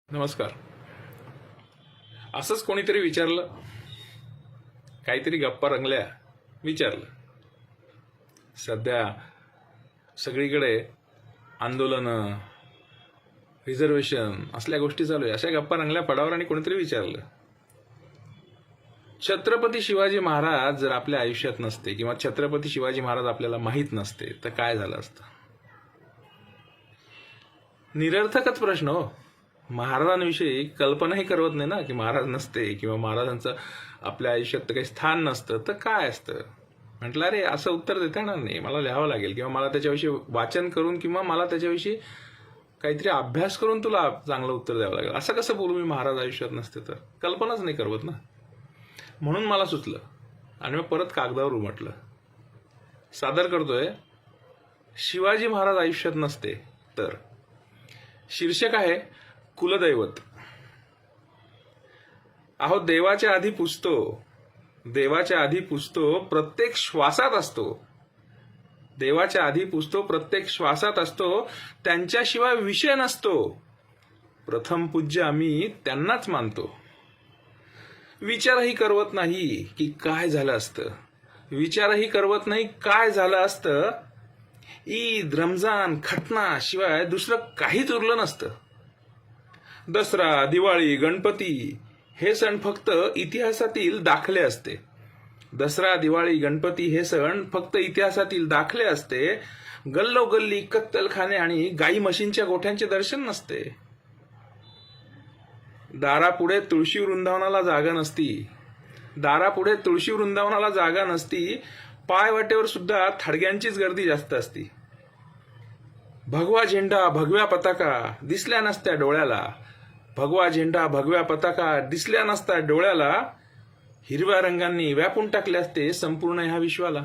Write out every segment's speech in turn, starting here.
नमस्कार. असंच कोणीतरी विचारलं, काहीतरी गप्पा रंगल्या, विचारलं. सध्या सगळीकडे आंदोलनं, रिझर्वेशन असल्या गोष्टी चालू आहे. अशा गप्पा रंगल्या पडावर आणि कोणीतरी विचारलं, छत्रपती शिवाजी महाराज जर आपल्या आयुष्यात नसते किंवा छत्रपती शिवाजी महाराज आपल्याला माहीत नसते तर काय झालं असतं? निरर्थकच प्रश्न हो. महाराजांविषयी कल्पनाही करवत नाही ना की महाराज नसते किंवा महाराजांचं आपल्या आयुष्यात काही स्थान नसतं तर काय असतं. म्हटलं अरे असं उत्तर देता येणार नाही, मला लिहावं लागेल किंवा मला त्याच्याविषयी वाचन करून किंवा मला त्याच्याविषयी काहीतरी अभ्यास करून तुला चांगलं उत्तर द्यावं लागेल. असं कसं बोलू मी महाराज आयुष्यात नसते तर? कल्पनाच नाही करवत ना. म्हणून मला सुचलं आणि मग परत कागदावर उमटलं. सादर करतोय, शिवाजी महाराज आयुष्यात नसते तर. शीर्षक आहे कुलदैवत. अहो देवाच्या आधी पुजतो, देवाच्या आधी पुजतो, प्रत्येक श्वासात असतो. देवाच्या आधी पुजतो, प्रत्येक श्वासात असतो, त्यांच्याशिवाय विषय नसतो. प्रथम पूज्य आम्ही त्यांनाच मानतो. विचारही करवत नाही की काय झालं असतं. विचारही करवत नाही काय झालं असतं. ईद, रमजान, खटना शिवाय दुसरं काहीच उरलं नसतं. दसरा, दिवाळी, गणपती हे सण फक्त इतिहासातील दाखले असते. दसरा, दिवाळी, गणपती हे सण फक्त इतिहासातील दाखले असते. गल्लोगल्ली कत्तलखाने आणि गाई म्हशींच्या गोठ्यांचे दर्शन नसते. दारापुढे तुळशी वृंदावनाला जागा नसती. दारापुढे तुळशी वृंदावनाला जागा नसती. पायवाटेवर सुद्धा थडग्यांचीच गर्दी जास्त असती. भगवा झेंडा, भगव्या पताका दिसल्या नसत्या डोळ्याला. भगवा झेंडा, भगव्या पताका दिसल्या नसत्या डोळ्याला. हिरव्या रंगांनी व्यापून टाकले असते संपूर्ण ह्या विश्वाला.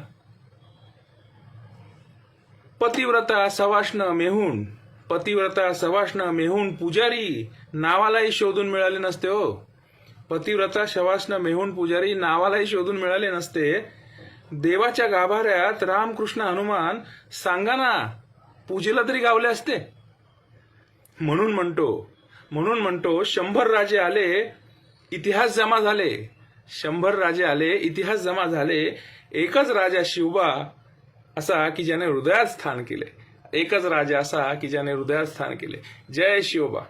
पतिव्रता सवाष्ण मेहून, पतिव्रता सवाष्ण मेहून पुजारी नावालाही शोधून मिळाले नसते हो. पतिव्रता सवाष्ण मेहून पुजारी नावालाही शोधून मिळाले नसते. देवाच्या गाभाऱ्यात रामकृष्ण हनुमान सांगा ना पूजेला तरी गावले असते. म्हणून म्हणतो 100 राजे आले, इतिहास जमा झाले. 100 राजे आले, इतिहास जमा झाले. एकच राजा शिवबा असा की ज्याने हृदयात स्थान केले. एकच राजा असा की ज्याने हृदयात स्थान केले. जय शिवबा.